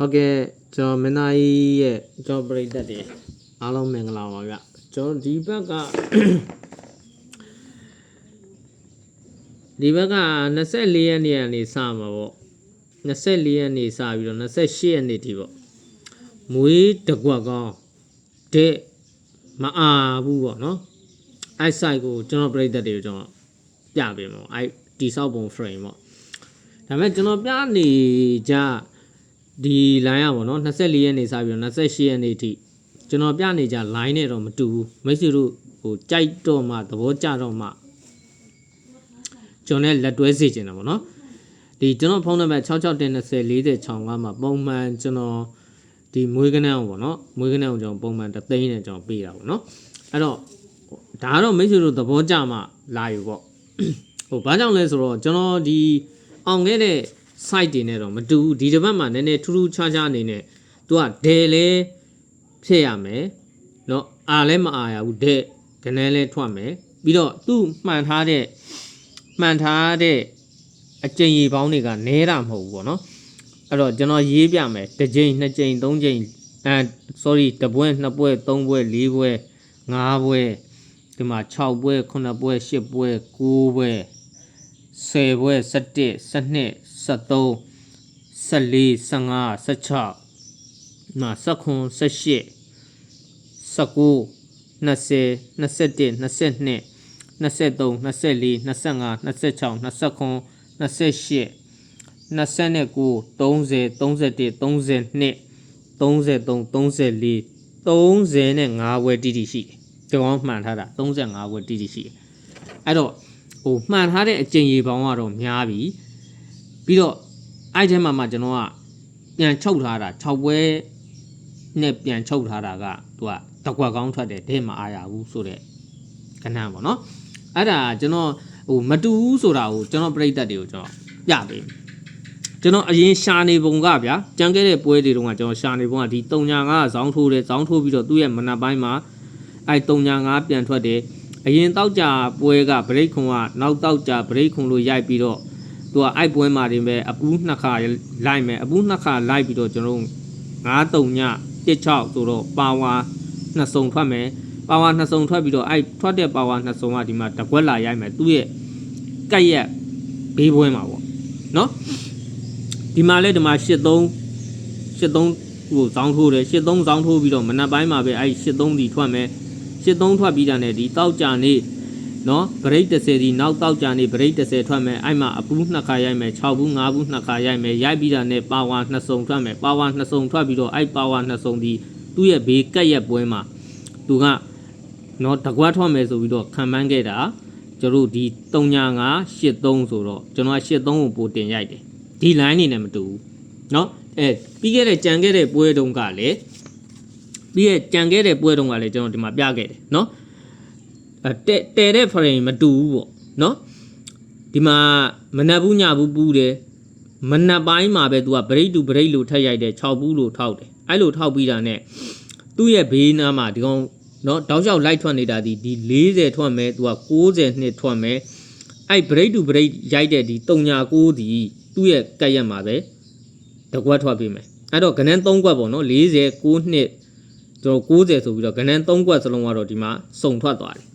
ဟုတ်ကဲ့ကျွန်တော်မင်းသားကြီးရဲ့ကျွန်တော်ပရိသတ်တွေအားလုံးမင်္ဂလာပါဗျကျွန်တော်ဒီဘက်က24ရက်နေ့ကနေစမှာပေါ့24ရက်နေ့စပြီးတော့28ရက်နေ့ထိပေါ့မွေးတကွက်ကောင်းတဲ့မအားဘူးပေါ့နော်အဲ့ site ကိုကျွန်တော်ပရိသတ်တွေကိုကျွန်တော်ပြပေးမှာအဲ့တိဆောက်ပုံ frame ပေါ့ဒါပေမဲ့ကျွန်တော်ပြနေကြဒီ line อ่ะဗောနော်24ရက်နေ့စပြီးတော့28ရက်နေ့ထိကျွန်တော်ပြနေကြ line နဲ့တော့မတူဘူးမိတ်ဆွေတို့ဟိုကြိုက်တော့မှသဘောကျတော့မှကျွန်တော်လည်းလက်တွဲစေချင်တာဗောနော်ဒီကျွန်တော်ဖုန်းနံပါတ်66104065မှာပုံမှန်ကျွန်တော်ဒီမွေးကနန်းဗောနော်မွေးကနန်းကိုကျွန်တော်ပုံမှန်3သိန်းနဲ့ကျွန်တော်ပေးတာဗောနော်အဲ့တော့ဒါကတော့မိတ်ဆွေတို့သဘောကျမှလာယူဗောဟိုဘာကြောင့်လဲဆိုတော့ကျွန်တော်ဒီအောင်ခဲ့တဲ့ site တွေနဲ့တော့မတူဘူးဒီတစ်ပတ်မှာနည်းနည်းထူးထူးခြားခြားအနေနဲ့ तू ကဒဲလဲဖြစ်ရမယ်เนาะအာလဲမအာရဘူးဒဲကနန်းလဲထွက်မယ်ပြီးတော့သူ့မှန်ထားတဲ့အကျဉ်းရီပေါင်းတွေကနဲတာမဟုတ်ဘူးပေါ့နော်အဲ့တော့ကျွန်တော်ရေးပြမယ်တစ်ကြိမ်နှစ်ကြိမ်သုံးကြိမ်sorry တစ်ပွဲနှစ်ပွဲသုံးပွဲလေးပွဲငါးပွဲဒီမှာ6ပွဲ9ပွဲ10ပွဲ9ပွဲ10ပွဲ17 12 13 14 15 16မှာ19 18 19 20 21 22 23 24 25 26 29 28 29 30 31 32 33 34 35ဝယ်တီတီရှိတယ်ကျွန်တော်မှန်ထားတာ35ဝယ်တီတီရှိတယ်အဲ့တော့ဟိုမှန်ထားတဲ့အကျဉ်းရေပေါင်းကတော့များပြီပြီးတော့အဲ့ထဲမှာကျွန်တော်ကပြန်ချုပ်ထားတာ6ပွဲနဲ့ပြန်ချုပ်ထားတာကသူကတကွက်ကောင်းထွက်တယ်ဒဲမအားရဘူးဆိုတဲ့ကဏ္ဍပေါ့နော်အဲ့ဒါကျွန်တော်ဟိုမတူဘူးဆိုတာကိုကျွန်တော်ပြိတ္တတွေကိုကျွန်တော်ပြပေးကျွန်တော်အရင်ရှာနေပုံကဗျာကြံခဲ့တဲ့ပွဲတွေတုန်းကကျွန်တော်ရှာနေပုံကဒီ305ဇောင်းထိုးတယ်ဇောင်းထိုးပြီးတော့သူ့ရဲ့မနက်ပိုင်းမှာအဲ့305ပြန်ထွက်တယ်အရင်တောက်ကြပွဲကဗရိတ်ခွန်ကနောက်တောက်ကြဗရိတ်ခွန်လို့ရိုက်ပြီးတော့သူကအဲ့ပွဲမှာတင်ပဲအပူးနှစ်ခါလိုက်မယ်အပူးနှစ်ခါလိုက်ပြီးတော့ကျွန်တော်93ည16ဆိုတော့ပါဝါနှစ်စုံထွက်မယ်ပါဝါနှစ်စုံထွက်ပြီးတော့အဲ့ထွက်တဲ့ပါဝါနှစ်စုံကဒီမှာတကွက်လာရိုက်မယ်သူ့ရဲ့ကက်ရက်ဘေးပွဲမှာပေါ့နော်ဒီမှာလဲဒီမှာ83ဟိုဇောင်းထိုးတယ်83ဇောင်းထိုးပြီးတော့မနက်ပိုင်းမှာပဲအဲ့83ဒီထွက်မယ်83ထွက်ပြီးတာနဲ့ဒီတောက်ကြနေနော်ဗရိတ်30ဒီနောက်တောက်ကြနေဗရိတ်30ထွက်မယ်အဲ့မှာအပူးနှစ်ခါရိုက်မယ်6ဘူး5ဘူးနှစ်ခါရိုက်မယ်ရိုက်ပြီးတာနဲ့ပါဝါနှစ်စုံထွက်မယ်ပါဝါနှစ်စုံထွက်ပြီးတော့အဲ့ပါဝါနှစ်စုံဒီသူ့ရဲ့ဘေးကက်ရက်ပွဲမှာသူကနော်တကွက်ထွက်မယ်ဆိုပြီးတော့ခံမှန်းခဲ့တာကျွန်တော်တို့ဒီ3583ဆိုတော့ကျွန်တော်က83ကိုပိုတင်ရိုက်တယ်ဒီ line နေနဲ့မတူဘူးနော်ပြီးခဲ့တဲ့ကြံခဲ့တဲ့ပွဲတုန်းကလည်းကျွန်တော်ဒီမှာပြခဲ့တယ်နော်တဲတဲ့ frame မတူဘူးပေါ့နော်ဒီမှာမနက်ဘူးညဘူးပူးတယ်မနက်ပိုင်းမှာပဲသူကဗရိတ်တူဗရိတ်လို့ထက်ရိုက်တယ်6ဘူးလို့ထောက်တယ်အဲ့လိုထောက်ပြီးတာနဲ့သူ့ရဲ့ဘေးနားမှာဒီကောင်နော်တောက်လျှောက်လိုက်ထွက်နေတာဒီ40ထွက်မယ်သူက60နှစ်ထွက်မယ်အဲ့ဗရိတ်တူဗရိတ်ရိုက်တဲ့ဒီ39ဒီသူ့ရဲ့ကက်ရက်မှာပဲတကွက်ထွက်ပြီးမယ်အဲ့တော့ကနန်း3ကွက်ပေါ့နော်40 9နှစ်ကျွန်တော်90ဆိုပြီးတော့ကနန်း3ကွက်စလုံးကတော့ဒီမှာစုံထွက်သွားတယ်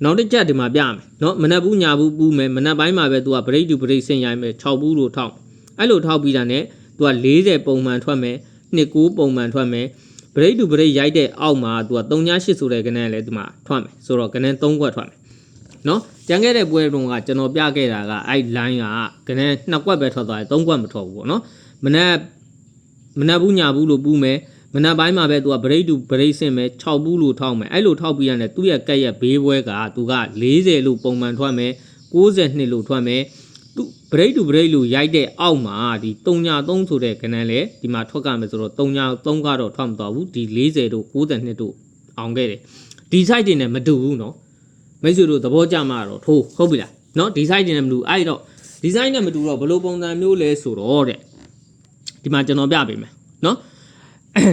နောက်တစ်ချက်ဒီမှာပြမယ်နော်မနက်ဘူးညဘူးပူးမယ်မနက်ပိုင်းမှာပဲသူကဗရိတ်တူဗရိတ်ဆင်ရိုက်မယ်6ဘူးလို့ထောက်အဲ့လိုထောက်ပြီးတာနဲ့သူက40ပုံမှန်ထွက်မယ်29ပုံမှန်ထွက်မယ်ဗရိတ်တူဗရိတ်ရိုက်တဲ့အောက်မှာသူက38ဆိုတဲ့ကနန်းလည်းဒီမှာထွက်မယ်ဆိုတော့ကနန်း3ကွက်ထွက်မယ်နော်ကြံခဲ့တဲ့ပွဲတုန်းကကျွန်တော်ပြခဲ့တာကအဲ့ line ကကနန်း2ကွက်ပဲထွက်သွားတယ်3ကွက်မထွက်ဘူးပေါ့နော်မနက်ဘူးညဘူးလို့ပူးမယ်မနက်ပိုင်းမှာပဲသူကဗရိတ်တူဗရိတ်ဆင်မယ်6ဘူးလို့ထောက်မယ်အဲ့လိုထောက်ပြီးရတယ်သူ့ရဲ့ကက်ရဲ့ဘေးပွဲကသူက40လို့ပုံမှန်ထွက်မယ်62လို့ထွက်မယ်သူဗရိတ်တူဗရိတ်လို့ရိုက်တဲ့အောက်မှာဒီ303ဆိုတဲ့ကဏ္ဍလဲဒီမှာထွက်ကမယ်ဆိုတော့303ကတော့ထွက်မသွားဘူးဒီ40တို့62တို့အောင်ခဲ့တယ်ဒီ site တွေနဲ့မတူဘူးเนาะမိတ်ဆွေတို့သဘောကျမှာတော့ထိုးဟုတ်ပြီလားเนาะဒီ site တွေနဲ့မတူအဲ့တော့ဒီ site နဲ့မတူတော့ဘယ်လိုပုံစံမျိုးလဲဆိုတော့တဲ့ဒီမှာကျွန်တော်ပြပေးမယ်เนาะ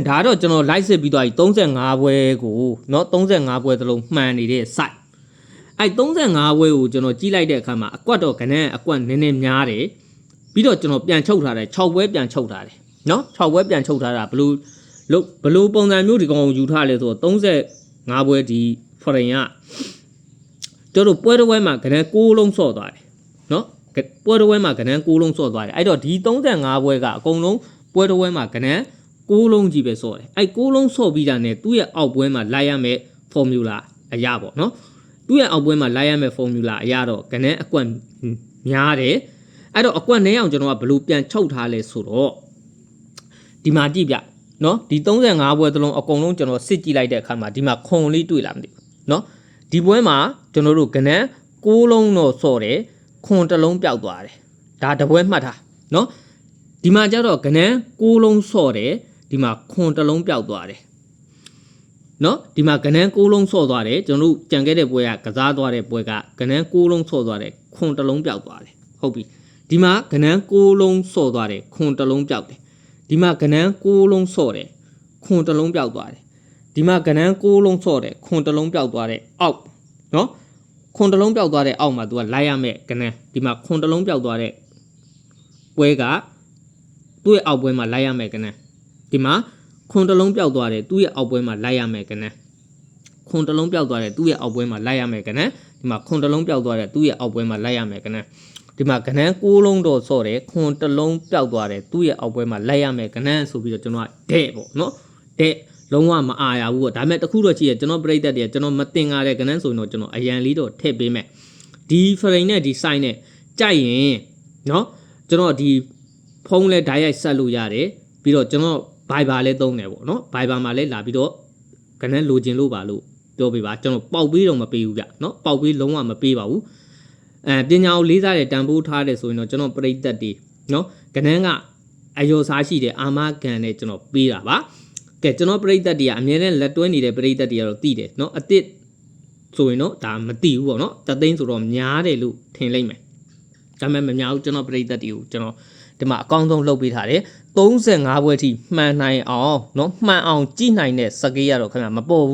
ဒါတော့ကျွန်တော် live စစ်ပြီးသွားပြီ35ပွဲကိုเนาะ35ပွဲသလုံးမှန်နေတဲ့ site အဲ့35ပွဲကိုကျွန်တော်ကြည့်လိုက်တဲ့အခါမှာအကွက်တော့ကနန်းအကွက်နည်းနည်းများတယ်ပြီးတော့ကျွန်တော်ပြန်ချုပ်ထားတယ်6ပွဲပြန်ချုပ်ထားတယ် နော်6ပွဲပြန်ချုပ်ထားတာဘလူပုံစံမျိုးဒီကောင်ယူထားလဲဆိုတော့35ပွဲဒီ frame ကတို့ပွဲတစ်ပွဲမှာကနန်း6လုံးဆော့သွားတယ်နော်ပွဲတစ်ပွဲမှာကနန်း6လုံးဆော့သွားတယ်အဲ့တော့ဒီ35ပွဲကအကုန်လုံးပွဲတစ်ပွဲမှာကနန်း6လုံးကြီးပဲဆော့တယ်အဲ့6လုံးဆော့ပြီးတာနဲ့သူ့ရဲ့အောက်ပွဲမှာလိုက်ရမယ့် formula အရာပေါ့နော်သူ့ရဲ့အောက်ပွဲမှာလိုက်ရမယ့် formula အရာတော့ကနန်းအကွက်များတယ်အဲ့တော့အကွက်နဲ့အောင်ကျွန်တော်ကဘလို့ပြန်ချုပ်ထားလဲဆိုတော့ဒီမှာကြည့်ပြနော်ဒီ35ပွဲသလုံးအကုန်လုံးကျွန်တော်စစ်ကြည့်လိုက်တဲ့အခါမှာဒီမှာခွန်လေးတွေ့လာမသိဘူးနော်ဒီပွဲမှာကျွန်တော်တို့ကနန်း6လုံးတော့ဆော့တယ်ခွန်တစ်လုံးပျောက်သွားတယ်ဒါတပွဲမှတ်ထားနော်ဒီမှာကျတော့ကနန်း6လုံးဆော့တယ်ဒီမှာခွန်တစ်လုံးပျောက်သွားတယ်နော်ဒီမှာကနန်း6လုံးဆော့သွားတယ်ကျွန်တော်တို့ကြံခဲ့တဲ့ပွဲကကစားသွားတဲ့ပွဲကကနန်း6လုံးဆော့သွားတယ်ခွန်တစ်လုံးပျောက်သွားတယ်ဟုတ်ပြီဒီမှာကနန်း6လုံးဆော့သွားတယ်ခွန်တစ်လုံးပျောက်တယ်ဒီမှာကနန်း6လုံးဆော့တယ်ခွန်တစ်လုံးပျောက်သွားတယ်ဒီမှာကနန်း6လုံးဆော့တယ်ခွန်တစ်လုံးပျောက်သွားတယ်အောက်နော်ခွန်တစ်လုံးပျောက်သွားတဲ့အောက်မှာ तू ကလိုက်ရမယ်ကနန်းဒီမှာခွန်တစ်လုံးပျောက်သွားတဲ့ပွဲကသူ့ရဲ့အောက်ပွဲမှာလိုက်ရမယ်ကနန်းဒီမှာခွန်တစ်လုံးပျောက်သွားတယ်သူ့ရဲ့အောက်ပွဲမှာလိုက်ရမယ်ကနန်းခွန်တစ်လုံးပျောက်သွားတယ်သူ့ရဲ့အောက်ပွဲမှာလိုက်ရမယ်ကနန်းဒီမှာခွန်တစ်လုံးပျောက်သွားတယ်သူ့ရဲ့အောက်ပွဲမှာလိုက်ရမယ်ကနန်းဒီမှာကနန်း6လုံးတော့ဆော့တယ်ခွန်တစ်လုံးပျောက်သွားတယ်သူ့ရဲ့အောက်ပွဲမှာလိုက်ရမယ်ကနန်းဆိုပြီးတော့ကျွန်တော်ကတဲ့ပေါ့နော်တဲ့လုံးဝမအားရဘူးပေါ့ဒါပေမဲ့တခုတော့ရှိရကျွန်တော်ပြိတ္တတွေကျွန်တော်မတင်ကားတဲ့ကနန်းဆိုရင်တော့ကျွန်တော်အရန်လေးတော့ထည့်ပေးမယ်ဒီ frame နဲ့ဒီ size နဲ့ကြိုက်ရင်နော်ကျွန်တော်ဒီဖုန်းလဲဓာတ်ရိုက်ဆက်လို့ရတယ်ပြီးတော့ကျွန်တော် Viber လဲသုံးတယ်ပေါ့နော် Viber မှာလဲလာပြီးတော့ကနန်းလိုချင်လို့ပါလို့ပြောပေးပါကျွန်တော်ပေါက်ပေးတော့မပေးဘူးဗျနော်ပေါက်ပေးလုံးဝမပေးပါဘူးပညာကိုလေးစားတဲ့တန်ဖိုးထားတယ်ဆိုရင်တော့ကျွန်တော်ပြိတ္တတွေနော်ကနန်းကအယောစားရှိတဲ့အာမခံနဲ့ကျွန်တော်ပေးတာပါကဲကျွန်တော်ပြိတ္တတွေကအမြဲတမ်းလက်တွဲနေတဲ့ပြိတ္တတွေကတော့သိတယ်နော်အစ်စ်ဆိုရင်တော့ဒါမသိဘူးပေါ့နော်တသိန်းဆိုတော့များတယ်လို့ထင်လိုက်မယ်ဒါပေမဲ့မများဘူးကျွန်တော်ပြိတ္တတွေကိုကျွန်တော်ဒီမှာအကောင်းဆုံးလုပ်ပေးထားတယ်35ပွဲထိမှန်နိုင်အောင်နော်မှန်အောင်ကြည့်နိုင်တဲ့စကေးရတော့ခင်ဗျမပေါ်ဘူ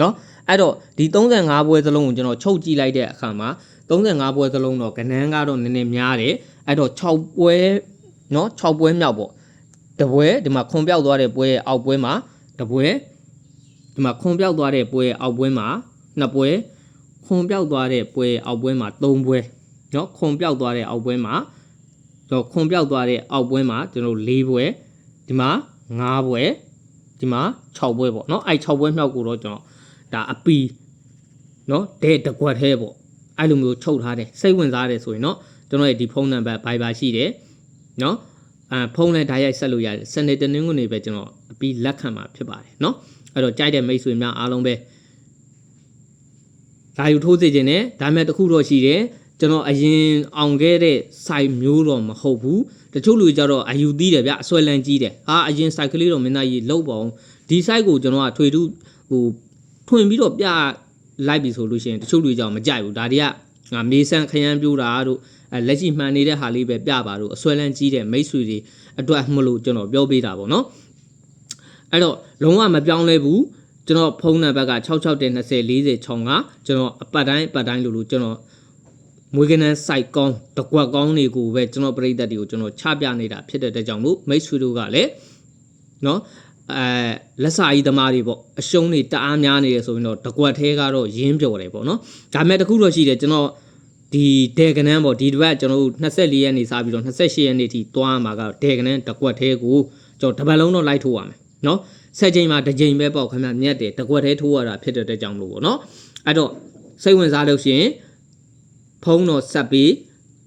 းနော်အဲ့တော့ဒီ35ပွဲသလုံးကိုကျွန်တော်ချုပ်ကြည့်လိုက်တဲ့အခါမှာ35ပွဲသလုံးတော့ကနန်းကတော့နည်းနည်းများတယ်အဲ့တော့6ပွဲနော်6ပွဲမြောက်ပေါ့တပွဲဒီမှာခွန်ပြောက်သွားတဲ့ပွဲရဲ့အောက်ပွဲမှာတပွဲဒီမှာခွန်ပြောက်သွားတဲ့ပွဲရဲ့အောက်ပွဲမှာ2ပွဲခွန်ပြောက်သွားတဲ့ပွဲရဲ့အောက်ပွဲမှာ3ပွဲနော်ခွန်ပြောက်သွားတဲ့အောက်ပွဲမှာတော့ခွန်ပြောက်သွားတဲ့အောက်ပွဲမှာကျွန်တော်4ပွဲဒီမှာ5ပွဲဒီမှာ6ပွဲပေါ့နော်အဲ့6ပွဲမြောက်ကိုတော့ကျွန်တော်ဒါအပီနော်တဲ့တကွက်သေးပေါ့အဲ့လိုမျိုးချုပ်ထားတယ်စိတ်ဝင်စားတယ်ဆိုရင်တော့ကျွန်တော်ရဲ့ဒီဖုန်းနံပါတ် Viber ရှိတယ်နော်ဖုန်းနဲ့ဓာတ်ရိုက်ဆက်လို့ရတယ်စနေတနင်္ဂနွေပဲကျွန်တော်အပီလက်ခံမှာဖြစ်ပါတယ်နော်အဲ့တော့ကြိုက်တဲ့မိတ်ဆွေများအားလုံးပဲလာယူထိုးစေခြင်းနဲ့ဒါမဲ့တခုတော့ရှိတယ်ကျွန်တော်အရင်အောင်ခဲ့တဲ့ site မျိုးတော့မဟုတ်ဘူးတချို့လူကြတော့အယူသီးတယ်ဗျအစွဲလန်းကြီးတယ်အရင် site ကလေးတော့မင်းသားကြီးလောက်ပါအောင်ဒီ site ကိုကျွန်တော်ကထွေထူးဟိုထွင်ပြီးတော့ပြလိုက်ပြီဆိုလို့ရှိရင်တချို့လူကြောင့်မကြိုက်ဘူးဒါတွေကငါမေးဆန်းခရမ်းပြိုးတာတို့လက်ရှိမှန်နေတဲ့ဟာလေးပဲပြပါတို့အစွဲလန်းကြီးတဲ့မိတ်ဆွေတွေအတွက်မလို့ကျွန်တော်ပြောပေးတာပေါ့နော်အဲ့တော့လုံးဝမပြောင်းလဲဘူးကျွန်တော်ဖုန်းနံပါတ်က66204065ကျွန်တော်အပတ်တိုင်းလို့ကျွန်တော်မွေးကနန်း site ကောင်းတကွက်ကောင်းတွေကိုပဲကျွန်တော်ပြိတ္တတွေကိုကျွန်တော်ချပြနေတာဖြစ်တဲ့အတွက်ကြောင့်မို့မိတ်ဆွေတို့ကလည်းနော်လက်စာကြီးသမားတွေပေါ့အရှုံးတွေတအားများနေတယ်ဆိုရင်တော့တကွက်သေးကတော့ရင်းပျော်တယ်ပေါ့နော်ဒါမဲ့တခုတော့ရှိတယ်ကျွန်တော်ဒီဒေကနန်းပေါ့ဒီတစ်ပတ်ကျွန်တော်တို့24ရက်နေစားပြီးတော့28ရက်နေ့ထိသွားမှာကတော့ဒေကနန်းတကွက်သေးကိုကျွန်တော်တပတ်လုံးတော့လိုက်ထိုးရမယ်နော်10ချိန်မှာတစ်ချိန်ပဲပေါ့ခင်ဗျမြတ်တယ်တကွက်သေးထိုးရတာဖြစ်တဲ့အတွက်ကြောင့်လို့ပေါ့နော်အဲ့တော့စိတ်ဝင်စားလို့ရှိရင်ဖုန်းတော့ဆက်ပြီ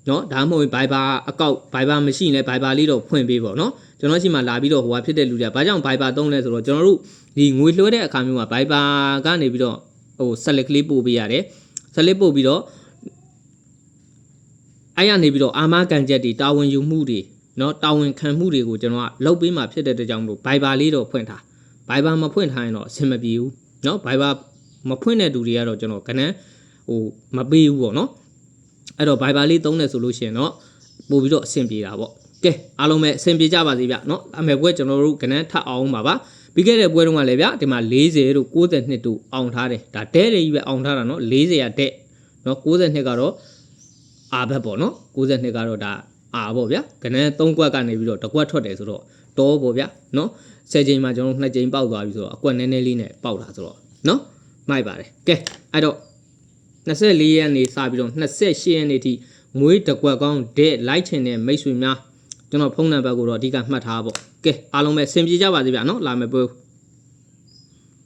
းနော်ဒါမှမဟုတ် Viber အကောက် Viber မရှိရင်လည်း Viber လေးတော့ဖွင့်ပေးပေါ့နော်ကျွန်တော်ရှိမှလာပြီးတော့ဟိုဟာဖြစ်တဲ့လူတွေဘာကြောင့် Viber သုံးလဲဆိုတော့ကျွန်တော်တို့ဒီငွေလွှဲတဲ့အခါမျိုးမှာ Viber ကနေပြီးတော့ဟို select လေးပို့ပေးရတယ် select ပို့ပြီးတော့အဲ့ရနေပြီးတော့အာမခံချက်တွေတာဝန်ယူမှုတွေနော်တာဝန်ခံမှုတွေကိုကျွန်တော်ကလုပ်ပေးမှဖြစ်တဲ့အတွက်ကြောင့်မလို့ Viber လေးတော့ဖွင့်ထား Viber မဖွင့်ထားရင်တော့အဆင်မပြေဘူးနော် Viber မဖွင့်တဲ့သူတွေကတော့ကျွန်တော်ကနန်းဟိုမပေးဘူးပေါ့နော်အဲ့တော့ Viber လေးသုံးတယ်ဆိုလို့ရှိရင်တော့ပို့ပြီးတော့အဆင်ပြေတာပေါ့ကဲအားလုံးပဲအဆင်ပြေကြပါစေဗျနော်အမေပွဲကျွန်တော်တို့ကနန်းထပ်အောင်ပါပြီးခဲ့တဲ့ပွဲတုန်းကလည်းဗျဒီမှာ40တို့62တို့အောင်ထားတယ်ဒါတဲတွေကြီးပဲအောင်ထားတာနော်40ရတဲ့နော်62ကတော့အာဘက်ပေါ့နော်62ကတော့ဒါ ပေါ့ဗျာကနန်း3ကွက်ကနေပြီးတော့တစ်ကွက်ထွက်တယ်ဆိုတော့တောပေါ့ဗျာနော်10ချိန်မှာကျွန်တော်2ချိန်ပေါက်သွားပြီဆိုတော့အကွက်နည်းနည်းလေးနဲ့ပေါက်တာဆိုတော့နော်မိုက်ပါတယ်ကဲအဲ့တော့24ရက်နေစပြီးတော့28ရက်နေ့ထိမွေးတကွက်ကောင်းတဲ့လိုက်ချင်တဲ့မိတ်ဆွေများကျွန်တော်ဖုန်းနံပါတ်ကိုတော့အဓိကမှတ်ထားပါပေါ့ကဲအားလုံးပဲအဆင်ပြေကြပါစေဗျာနော်လာမယ်ပွဲ